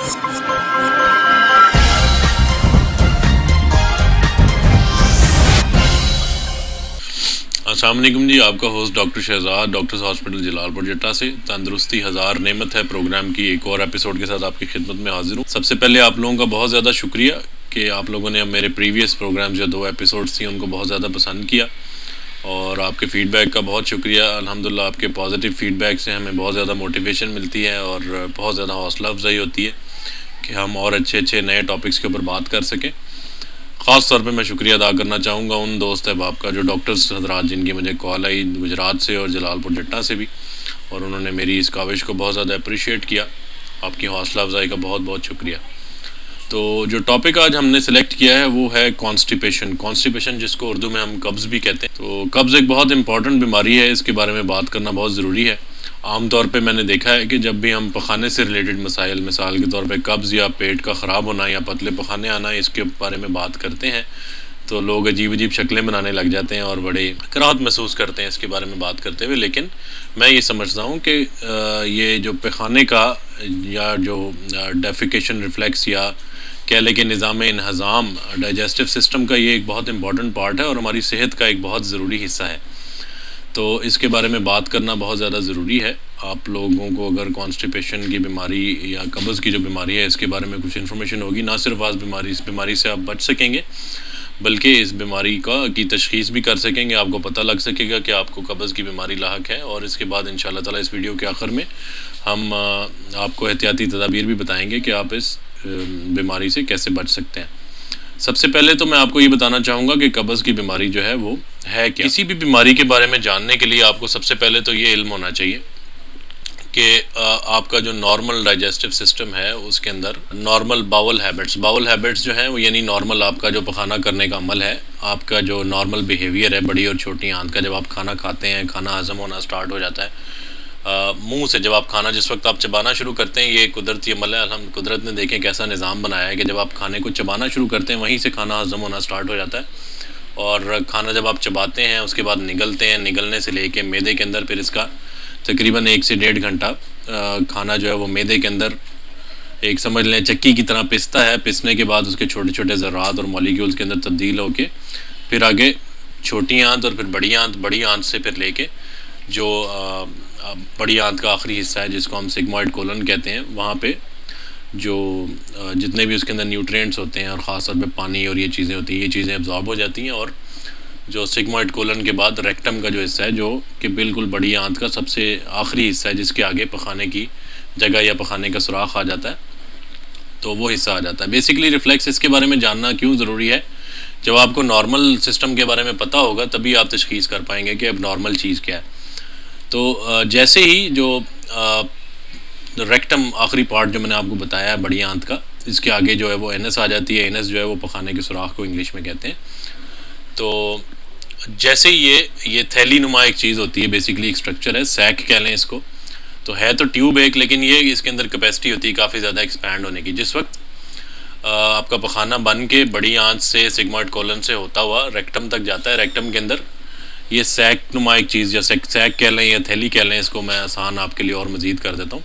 अस्सलाम वालेकुम जी, आपका host doctor Shahzad, doctors hospital Jalalpur Jattan से। तंदुरुस्ती हज़ार नेमत है प्रोग्राम की एक और एपिसोड के साथ आपकी खिदमत में हाजिर हूँ। सबसे पहले आप लोगों का बहुत ज़्यादा शुक्रिया कि आप लोगों ने मेरे प्रीवियस प्रोग्राम जो 2 एपिसोड्स थी उनको बहुत ज़्यादा पसंद किया और आपके फ़ीडबैक का बहुत शुक्रिया। अल्हम्दुलिल्लाह आपके पॉजिटिव फ़ीडबैक से हमें बहुत ज़्यादा मोटिवेशन मिलती है और बहुत ज़्यादा हौसला अफजाई होती है कि हम और अच्छे नए टॉपिक्स के ऊपर बात कर सकें। ख़ास तौर पे मैं शुक्रिया अदा करना चाहूँगा उन दोस्त अहबाब का जो डॉक्टर्स हज़रात जिनकी मुझे कॉल आई गुजरात से और जलालपुर जट्टा से भी, और उन्होंने मेरी इस काविश को बहुत ज़्यादा अप्रिशिएट किया। आपकी हौसला अफजाई का बहुत बहुत शुक्रिया। तो जो टॉपिक आज हमने सेलेक्ट किया है वो है कॉन्स्टिपेशन, जिसको उर्दू में हम कब्ज़ भी कहते हैं। तो कब्ज़ एक बहुत इंपॉर्टेंट बीमारी है, इसके बारे में बात करना बहुत ज़रूरी है। आम तौर पे मैंने देखा है कि जब भी हम पखाने से रिलेटेड मसाइल, मिसाल के तौर पे कब्ज़ या पेट का ख़राब होना या पतले पखाने आना, इसके बारे में बात करते हैं तो लोग अजीब शक्लें बनाने लग जाते हैं और बड़े कराहत महसूस करते हैं इसके बारे में बात करते हुए। लेकिन मैं ये समझता हूँ कि ये जो पखाने का या जो डेफिकेशन रिफ्लेक्स या कह लें कि निज़ाम इंहज़ाम, डाइजेस्टिव सिस्टम का ये एक बहुत इंपॉर्टेंट पार्ट है और हमारी सेहत का एक बहुत ज़रूरी हिस्सा है। तो इसके बारे में बात करना बहुत ज़्यादा ज़रूरी है। आप लोगों को अगर कॉन्स्टिपेशन की बीमारी या कब्ज़ की जो बीमारी है इसके बारे में कुछ इन्फॉर्मेशन होगी, ना सिर्फ इस बीमारी से आप बच सकेंगे बल्कि इस बीमारी की तशख़ीस भी कर सकेंगे। आपको पता लग सकेगा कि आपको कब्ज़ की बीमारी लाहक है और इसके बाद इंशाअल्लाह ताला इस वीडियो के आखिर में हम आपको एहतियाती तदाबीर भी बताएँगे कि आप इस बीमारी से कैसे बच सकते हैं। सबसे पहले तो मैं आपको ये बताना चाहूँगा कि कब्ज़ की बीमारी जो है वो है क्या। किसी भी बीमारी के बारे में जानने के लिए आपको सबसे पहले तो ये इल्म होना चाहिए कि आपका जो नॉर्मल डाइजेस्टिव सिस्टम है उसके अंदर नॉर्मल बाउल हैबिट्स जो हैं वो, यानी नॉर्मल आपका जो पखाना करने का अमल है, आपका जो नॉर्मल बिहेवियर है बड़ी और छोटी आंत का, जब आप खाना खाते हैं, खाना हज़म होना स्टार्ट हो जाता है मुंह से, जब आप खाना जिस वक्त आप चबाना शुरू करते हैं, ये कुदरती अमल है। हम कुदरत ने देखें कैसा निज़ाम बनाया है कि जब आप खाने को चबाना शुरू करते हैं वहीं से खाना हज़म होना स्टार्ट हो जाता है और खाना जब आप चबाते हैं उसके बाद निगलते हैं, निगलने से लेके मैदे के अंदर फिर इसका तकरीबन 1 से 1.5 घंटा खाना जो है वो मैदे के अंदर एक समझ लें चक्की की तरह पिसता है। पिसने के बाद उसके छोटे छोटे ज़रात और मॉलिक्यूल्स के अंदर तब्दील होके फिर आगे छोटी आंत और फिर बड़ी आंत से फिर लेके जो बड़ी आंत का आखिरी हिस्सा है जिसको हम सिग्मॉइड कोलन कहते हैं, वहाँ पे जो जितने भी उसके अंदर न्यूट्रिएंट्स होते हैं और ख़ास तौर पे पानी और ये चीज़ें होती हैं, ये चीज़ें एब्जॉर्ब हो जाती हैं और जो सिग्मॉइड कोलन के बाद रेक्टम का जो हिस्सा है, जो कि बिल्कुल बड़ी आंत का सबसे आखिरी हिस्सा है जिसके आगे पखाने की जगह या पखाने का सुराख आ जाता है, तो वो हिस्सा आ जाता है। बेसिकली रिफ्लेक्स, इसके बारे में जानना क्यों ज़रूरी है? जब आपको नॉर्मल सिस्टम के बारे में पता होगा तभी आप तशख़ीस कर पाएंगे कि अब नॉर्मल चीज़ क्या है। तो जैसे ही जो रेक्टम आखिरी पार्ट जो मैंने आपको बताया है बड़ी आंत का, इसके आगे जो है वो एनस आ जाती है। एनस जो है वो पखाने के सुराख को इंग्लिश में कहते हैं। तो जैसे ही ये थैली नुमा एक चीज़ होती है, बेसिकली एक स्ट्रक्चर है, सैक कह लें इसको, तो है तो ट्यूब एक, लेकिन ये इसके अंदर कैपेसिटी होती है काफ़ी ज़्यादा एक्सपैंड होने की। जिस वक्त आपका पखाना बन के बड़ी आंत से सिग्मॉइड कोलन से होता हुआ रेक्टम तक जाता है, रेक्टम के अंदर ये सैक नुमा एक चीज़ या सैक कह लें या थैली कह लें, इसको मैं आसान आपके लिए और मज़ीद कर देता हूँ।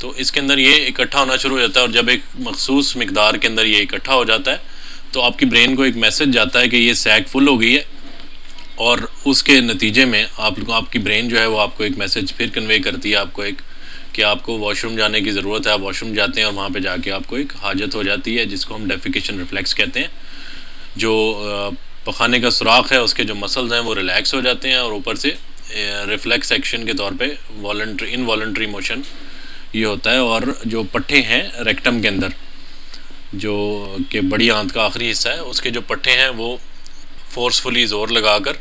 तो इसके अंदर ये इकट्ठा होना शुरू हो जाता है और जब एक मखसूस मिकदार के अंदर ये इकट्ठा हो जाता है तो आपकी ब्रेन को एक मैसेज जाता है कि ये सैक फुल हो गई है और उसके नतीजे में आपकी ब्रेन जो है वो आपको एक मैसेज फिर कन्वे करती है आपको एक कि आपको वॉशरूम जाने की ज़रूरत है। आप वॉशरूम जाते हैं और वहाँ पे जाके आपको एक हाजत हो जाती है जिसको हम डेफिकेशन रिफ्लेक्स कहते हैं। जो पखाने का सुराख है उसके जो मसल्स हैं वो रिलैक्स हो जाते हैं और ऊपर से रिफ्लेक्स एक्शन के तौर पे इनवॉलंटरी मोशन ये होता है और जो पट्टे हैं रेक्टम के अंदर, जो कि बड़ी आंत का आखिरी हिस्सा है, उसके जो पट्टे हैं वो फोर्सफुली ज़ोर लगाकर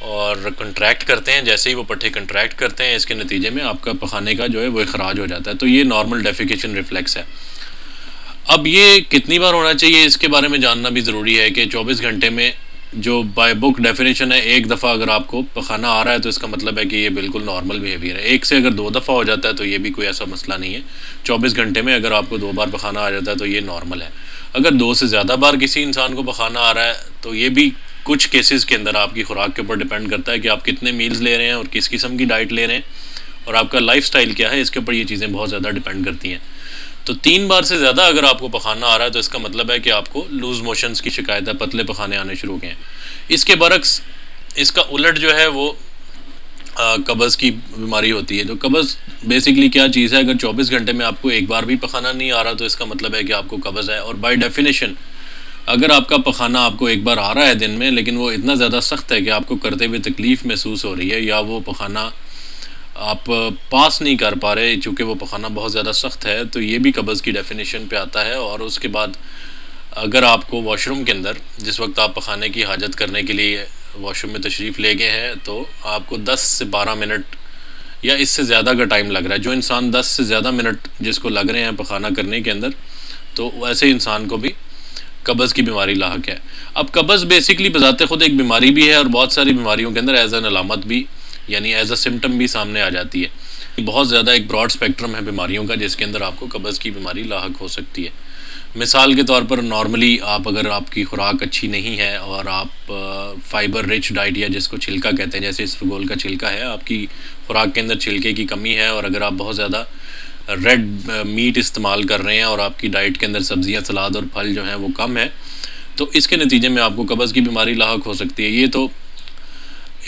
और कंट्रैक्ट करते हैं। जैसे ही वो पट्टे कंट्रैक्ट करते हैं इसके नतीजे में आपका पखाने का जो है वो इखराज हो जाता है। तो ये नॉर्मल डेफिकेशन रिफ्लेक्स है। अब ये कितनी बार होना चाहिए इसके बारे में जानना भी ज़रूरी है कि 24 घंटे में जो बाय बुक डेफिनेशन है, एक दफ़ा अगर आपको पखाना आ रहा है तो इसका मतलब है कि ये बिल्कुल नॉर्मल बिहेवियर है। एक से अगर 2 दफ़ा हो जाता है तो ये भी कोई ऐसा मसला नहीं है। 24 घंटे में अगर आपको 2 बार पखाना आ जाता है तो ये नॉर्मल है। अगर 2 से ज़्यादा बार किसी इंसान को पखाना आ रहा है तो ये भी कुछ केसेस के अंदर आपकी खुराक के ऊपर डिपेंड करता है कि आप कितने मील्स ले रहे हैं और किस किस्म की डाइट ले रहे हैं और आपका लाइफस्टाइल क्या है, इसके ऊपर ये चीज़ें बहुत ज़्यादा डिपेंड करती हैं। तो 3 बार से ज़्यादा अगर आपको पखाना आ रहा है तो इसका मतलब है कि आपको लूज़ मोशंस की शिकायत है, पतले पखाने आने शुरू हो गए हैं। इसके बरक्स इसका उलट जो है वो कब्ज़ की बीमारी होती है। तो कब्ज़ बेसिकली क्या चीज़ है, अगर 24 घंटे में आपको एक बार भी पखाना नहीं आ रहा तो इसका मतलब है कि आपको कब्ज़ है। और बाय डेफिनेशन अगर आपका पखाना आपको एक बार आ रहा है दिन में, लेकिन वो इतना ज़्यादा सख्त है कि आपको करते हुए तकलीफ़ महसूस हो रही है, या वो पखाना आप पास नहीं कर पा रहे चूँकि वो पखाना बहुत ज़्यादा सख्त है, तो ये भी कब्ज़ की डेफिनेशन पे आता है। और उसके बाद अगर आपको वॉशरूम के अंदर जिस वक्त आप पखाने की हाजत करने के लिए वॉशरूम में तशरीफ़ ले गए हैं तो आपको 10 से 12 मिनट या इससे ज़्यादा का टाइम लग रहा है, जो इंसान 10 से ज़्यादा मिनट जिसको लग रहे हैं पखाना करने के अंदर, तो वैसे इंसान को भी कब्ज़ की बीमारी लाहक है। अब कब्ज़ बेसिकली बज़ाते ख़ुद एक बीमारी भी है और बहुत सारी बीमारियों के अंदर एज एन अलामत भी, यानी एज अ सिम्टम भी सामने आ जाती है। बहुत ज़्यादा एक ब्रॉड स्पेक्ट्रम है बीमारियों का जिसके अंदर आपको कब्ज़ की बीमारी लाहक हो सकती है। मिसाल के तौर पर नॉर्मली आप अगर आपकी खुराक अच्छी नहीं है और आप फ़ाइबर रिच डाइट या जिसको छिलका कहते हैं, जैसे इसबगोल का छिलका है, आपकी खुराक के अंदर छिलके की कमी है और अगर आप बहुत ज़्यादा रेड मीट इस्तेमाल कर रहे हैं और आपकी डाइट के अंदर सब्ज़ियाँ, सलाद और फल जो हैं वो कम है, तो इसके नतीजे में आपको कब्ज़ की बीमारी लाहक हो सकती है। ये तो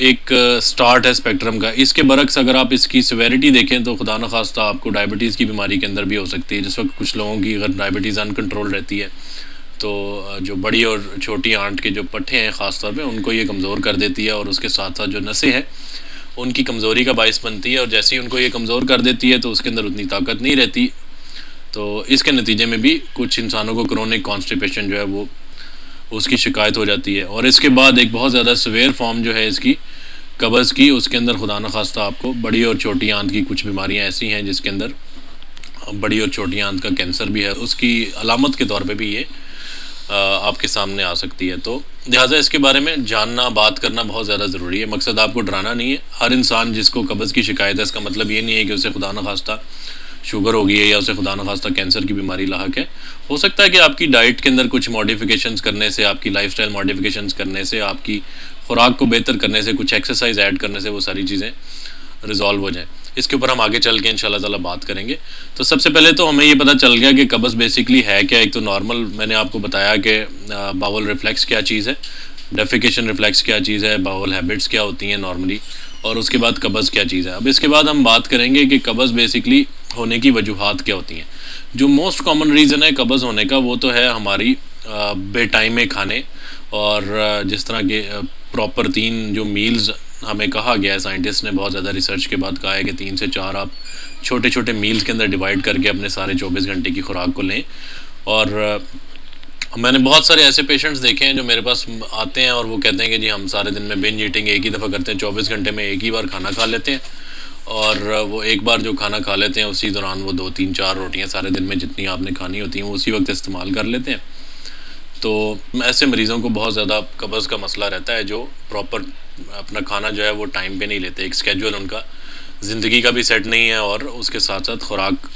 एक स्टार्ट है स्पेक्ट्रम का। इसके बरक्स अगर आप इसकी सिवेरिटी देखें तो खुदा न खास्ता आपको डायबिटीज़ की बीमारी के अंदर भी हो सकती है। जिस वक्त कुछ लोगों की अगर डायबिटीज़ अनकंट्रोल रहती है तो जो बड़ी और छोटी आंट के जो पट्टे हैं ख़ास तौर पे उनको ये कमज़ोर कर देती है और उसके साथ साथ जो नसें हैं उनकी कमज़ोरी का बायस बनती है। और जैसे ही उनको ये कमज़ोर कर देती है तो उसके अंदर उतनी ताकत नहीं रहती, तो इसके नतीजे में भी कुछ इंसानों को क्रोनिक कॉन्स्टिपेशन जो है वो उसकी शिकायत हो जाती है। और इसके बाद एक बहुत ज़्यादा सवेयर फॉर्म जो है इसकी कब्ज़ की, उसके अंदर खुदा न खास्ता आपको बड़ी और छोटी आंत की कुछ बीमारियां ऐसी हैं जिसके अंदर बड़ी और छोटी आंत का कैंसर भी है, उसकी अलामत के तौर पे भी ये आपके सामने आ सकती है। तो लिहाजा इसके बारे में जानना, बात करना बहुत ज़्यादा ज़रूरी है। मकसद आपको डराना नहीं है। हर इंसान जिसको कब्ज़ की शिकायत है इसका मतलब ये नहीं है कि उसे खुदा न खास्ता शुगर हो गई है या उसे खुदा न खास्ता कैंसर की बीमारी लाहक है। हो सकता है कि आपकी डाइट के अंदर कुछ मॉडिफिकेशंस करने से, आपकी लाइफस्टाइल मॉडिफिकेशंस करने से, आपकी खुराक को बेहतर करने से, कुछ एक्सरसाइज ऐड करने से वो सारी चीज़ें रिजॉल्व हो जाएं। इसके ऊपर हम आगे चल के इंशाल्लाह ताला बात करेंगे। तो सबसे पहले तो हमें ये पता चल गया कि कब्ज़ बेसिकली है क्या। एक तो नॉर्मल मैंने आपको बताया कि बाउल रिफ्लेक्स क्या चीज़ है, डेफिकेशन रिफ्लेक्स क्या चीज़ है, बाउल हैबिट्स क्या होती हैं नॉर्मली, और उसके बाद कब्ज़ क्या चीज़ है। अब इसके बाद हम बात करेंगे कि कब्ज़ बेसिकली होने की वजूहात क्या होती हैं। जो मोस्ट कॉमन रीज़न है कब्ज़ होने का वो तो है हमारी बेटाइम खाने, और जिस तरह के प्रॉपर 3 जो मील्स हमें कहा गया है, साइंटिस्ट ने बहुत ज़्यादा रिसर्च के बाद कहा है कि 3 से 4 आप छोटे छोटे मील्स के अंदर डिवाइड करके अपने सारे 24 घंटे की खुराक को लें। और मैंने बहुत सारे ऐसे पेशेंट्स देखे हैं जो मेरे पास आते हैं और वो कहते हैं कि जी हम सारे दिन में बिंज ईटिंग एक ही दफ़ा करते हैं, 24 घंटे में एक ही बार खाना खा लेते हैं, और वो एक बार जो खाना खा लेते हैं उसी दौरान वो 2, 3, 4 रोटियाँ सारे दिन में जितनी आपने खानी होती हैं वो उसी वक्त इस्तेमाल कर लेते हैं। तो ऐसे मरीज़ों को बहुत ज़्यादा कब्ज़ का मसला रहता है, जो प्रॉपर अपना खाना जो है वो टाइम पे नहीं लेते। एक स्केड्यूल उनका ज़िंदगी का भी सेट नहीं है और उसके साथ साथ खुराक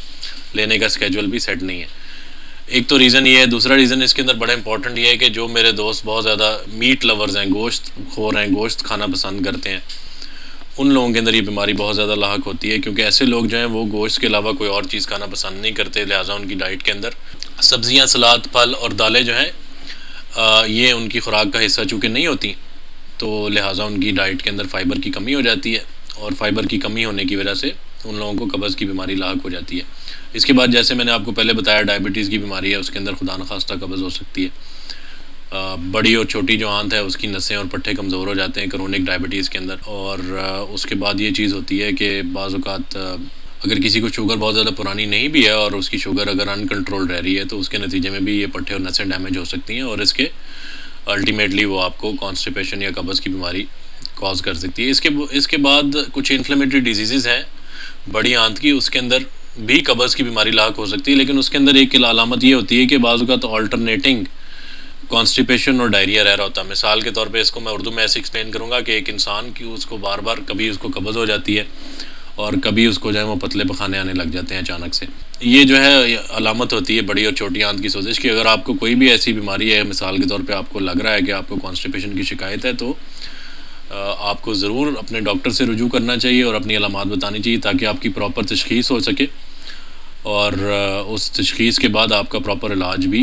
लेने का स्केड्यूल भी सेट नहीं है। एक तो रीज़न ये है। दूसरा रीज़न इसके अंदर बड़ा इंपॉर्टेंट ये है कि जो मेरे दोस्त बहुत ज़्यादा मीट लवर्स हैं, गोश्त खोर हैं, गोश्त खाना पसंद करते हैं, उन लोगों के अंदर ये बीमारी बहुत ज़्यादा लाहक होती है, क्योंकि ऐसे लोग जो हैं वो गोश्त के अलावा कोई और चीज़ खाना पसंद नहीं करते। लिहाजा उनकी डाइट के अंदर सब्ज़ियाँ, सलाद, फल और दालें जो हैं ये उनकी खुराक का हिस्सा चूँकि नहीं होती, तो लिहाजा उनकी डाइट के अंदर फ़ाइबर की कमी हो जाती है, और फ़ाइबर की कमी होने की वजह से उन लोगों को कब्ज़ की बीमारी लाहक हो जाती है। इसके बाद जैसे मैंने आपको पहले बताया डायबिटीज़ की बीमारी है, उसके अंदर खुदा न खास्ता कब्ज़ हो सकती है। बड़ी और छोटी जो आंत है उसकी नसें और पट्टे कमज़ोर हो जाते हैं क्रोनिक डायबिटीज़ के अंदर। और उसके बाद ये चीज़ होती है कि बाज़ औक़ात अगर किसी को शुगर बहुत ज़्यादा पुरानी नहीं भी है और उसकी शुगर अगर अनकंट्रोल रह रही है तो उसके नतीजे में भी ये पट्टे और नसें डैमेज हो सकती हैं, और इसके अल्टीमेटली वो आपको कॉन्स्टिपेशन या कब्ज़ की बीमारी कॉज कर सकती है। इसके बाद कुछ इन्फ्लेमेटरी डिजीज़ हैं बड़ी आंत की, उसके अंदर भी कब्ज़ की बीमारी लाहक हो सकती है, लेकिन उसके अंदर एक अलामत ये होती है कि बाज़ औक़ात ऑल्टरनेटिंग कॉन्स्टिपेशन और डायरिया रह रहा होता है। मिसाल के तौर पे इसको मैं उर्दू में ऐसे एक्सप्लेन करूँगा कि एक इंसान की उसको बार बार कभी उसको कब्ज़ हो जाती है और कभी उसको जो है वो पतले पखाने आने लग जाते हैं अचानक से। ये जो है अलामत होती है बड़ी और छोटी आंत की सोजिश की। अगर आपको कोई भी ऐसी बीमारी है, मिसाल के तौर पे आपको लग रहा है कि आपको कॉन्स्टिपेशन की शिकायत है, तो आपको ज़रूर अपने डॉक्टर से रुजू करना चाहिए और अपनी अलामात बतानी चाहिए ताकि आपकी प्रॉपर तशख़ीस हो सके और उस तशख़ीस के बाद आपका प्रॉपर इलाज भी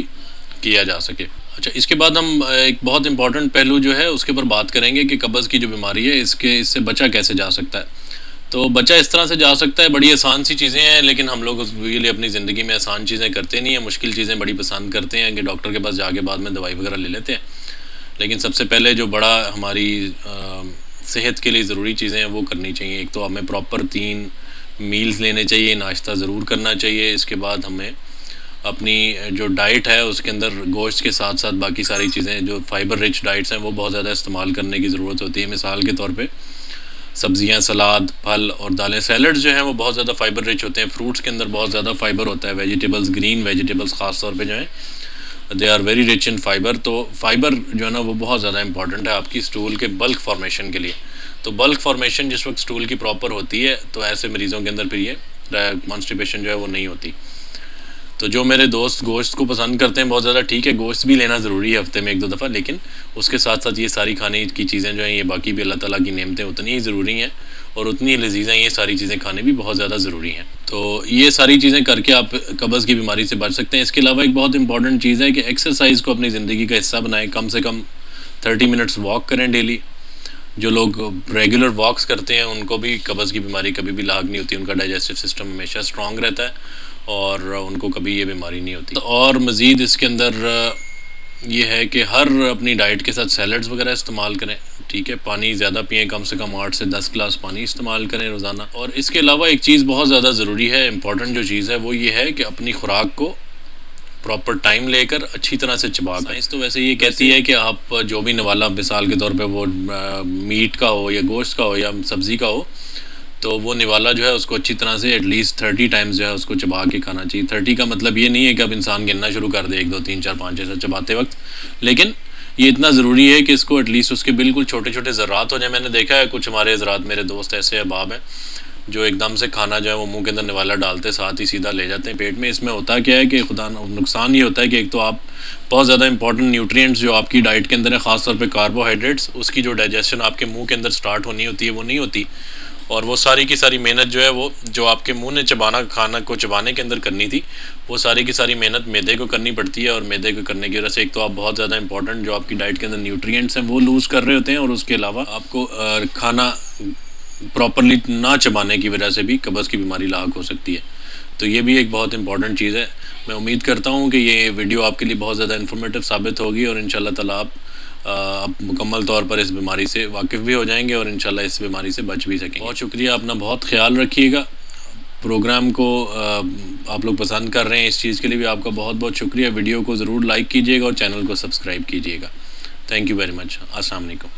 किया जा सके। अच्छा, इसके बाद हम एक बहुत इंपॉर्टेंट पहलू जो है उसके ऊपर बात करेंगे कि कब्ज़ की जो बीमारी है इससे बचा कैसे जा सकता है। तो बचा इस तरह से जा सकता है, बड़ी आसान सी चीज़ें हैं, लेकिन हम लोग उसके लिए अपनी ज़िंदगी में आसान चीज़ें करते नहीं हैं, मुश्किल चीज़ें बड़ी पसंद करते हैं कि डॉक्टर के पास जाके बाद में दवाई वगैरह ले लेते हैं। लेकिन सबसे पहले जो बड़ा हमारी सेहत के लिए ज़रूरी चीज़ें हैं वो करनी चाहिए। एक तो हमें प्रॉपर 3 मील्स लेने चाहिए, नाश्ता ज़रूर करना चाहिए। इसके बाद हमें अपनी जो डाइट है उसके अंदर गोश्त के साथ साथ बाकी सारी चीज़ें जो फाइबर रिच डाइट्स हैं वो बहुत ज़्यादा इस्तेमाल करने की ज़रूरत होती है। मिसाल के तौर पे सब्ज़ियाँ, सलाद, फल और दालें। सैलड्स जो हैं वो बहुत ज़्यादा फाइबर रिच होते हैं। फ्रूट्स के अंदर बहुत ज़्यादा फाइबर होता है। वेजिटेबल्स, ग्रीन वेजिटेबल्स ख़ास तौर पे जो हैं they are very rich in fibre. तो फाइबर जो है ना वो बहुत ज़्यादा इंपॉर्टेंट है आपकी स्टूल के बल्क फॉर्मेशन के लिए। तो बल्क फॉर्मेशन जिस वक्त स्टूल की प्रॉपर होती है तो ऐसे मरीज़ों के अंदर फिर ये कॉन्स्टिपेशन जो है वो नहीं होती। तो जो मेरे दोस्त गोश्त को पसंद करते हैं बहुत ज़्यादा, ठीक है, गोश्त भी लेना ज़रूरी है हफ्ते में 1-2 दफ़ा, लेकिन उसके साथ साथ ये सारी खाने की चीज़ें जो हैं ये बाकी भी अल्लाह ताला की नेमतें उतनी ही ज़रूरी हैं और उतनी ही लजीज़ हैं। ये सारी चीज़ें खाने भी बहुत ज़्यादा ज़रूरी हैं। तो ये सारी चीज़ें करके आप कब्ज़ की बीमारी से बच सकते हैं। इसके अलावा एक बहुत इंपॉर्टेंट चीज़ है कि एक्सरसाइज़ को अपनी ज़िंदगी का हिस्सा बनाएं। कम से कम 30 मिनट्स वॉक करें डेली। जो लोग रेगुलर वॉक्स करते हैं उनको भी कब्ज़ की बीमारी कभी भी लाग नहीं होती। उनका डाइजेस्टिव सिस्टम हमेशा स्ट्रॉन्ग रहता है और उनको कभी ये बीमारी नहीं होती। तो और मज़ीद इसके अंदर ये है कि हर अपनी डाइट के साथ सैलड्स वगैरह इस्तेमाल करें, ठीक है। पानी ज़्यादा पिएँ, कम से कम 8 से 10 गिलास पानी इस्तेमाल करें रोज़ाना। और इसके अलावा एक चीज़ बहुत ज़्यादा ज़रूरी है, इंपॉर्टेंट जो चीज़ है वो ये है कि अपनी खुराक को प्रॉपर टाइम लेकर अच्छी तरह से चबा। साइंस तो वैसे ये कहती है कि आप जो भी निवाला, मिसाल के तौर पे वो मीट का हो या गोश्त का हो या सब्ज़ी का हो, तो वो निवाला जो है उसको अच्छी तरह से एटलीस्ट 30 टाइम्स जो है उसको चबा के खाना चाहिए। 30 का मतलब ये नहीं है कि अब इंसान गिनना शुरू कर दे 1, 2, 3, 4, 5 ऐसा चबाते वक्त, लेकिन ये इतना ज़रूरी है कि इसको एटलीस्ट उसके बिल्कुल छोटे छोटे ज़र्रात हो जाए। मैंने देखा है कुछ हमारे हज़रात, मेरे दोस्त ऐसे अहबाब हैं जो एकदम से खाना जो है वो मुंह के अंदर निवाला डालते साथ ही सीधा ले जाते हैं पेट में। इसमें होता क्या है कि खुदा नुकसान ये होता है कि एक तो आप बहुत ज़्यादा इंपॉर्टेंट न्यूट्रिएंट्स जो आपकी डाइट के अंदर है, ख़ासतौर पे कार्बोहाइड्रेट्स, उसकी जो डाइजेशन आपके मुंह के अंदर स्टार्ट होनी होती है वो नहीं होती। और वो सारी की सारी मेहनत जो है वो जो आपके मुंह ने खाना को चबाने के अंदर करनी थी, वो सारी की सारी मेहनत मैदे को करनी पड़ती है। और मैदे को करने की वजह से एक तो आप बहुत ज़्यादा इंपॉर्टेंट जो आपकी डाइट के अंदर न्यूट्रिएंट्स हैं वो लूज़ कर रहे होते हैं, और उसके अलावा आपको खाना प्रॉपरली ना चबाने की वजह से भी कब्ज़ की बीमारी लाक हो सकती है। तो ये भी एक बहुत इंपॉर्टेंट चीज़ है। मैं उम्मीद करता हूँ कि ये वीडियो आपके लिए बहुत ज़्यादा इन्फॉर्मेटिव साबित होगी और इंशाल्लाह ताला आप मुकम्मल तौर पर इस बीमारी से वाकिफ़ भी हो जाएंगे और इंशाल्लाह इस बीमारी से बच भी सकेंगे। बहुत शुक्रिया, अपना बहुत ख्याल रखिएगा। प्रोग्राम को आप लोग पसंद कर रहे हैं, इस चीज़ के लिए भी आपका बहुत बहुत शुक्रिया। वीडियो को ज़रूर लाइक कीजिएगा और चैनल को सब्सक्राइब कीजिएगा। Thank you very much. अस्सलाम वालेकुम।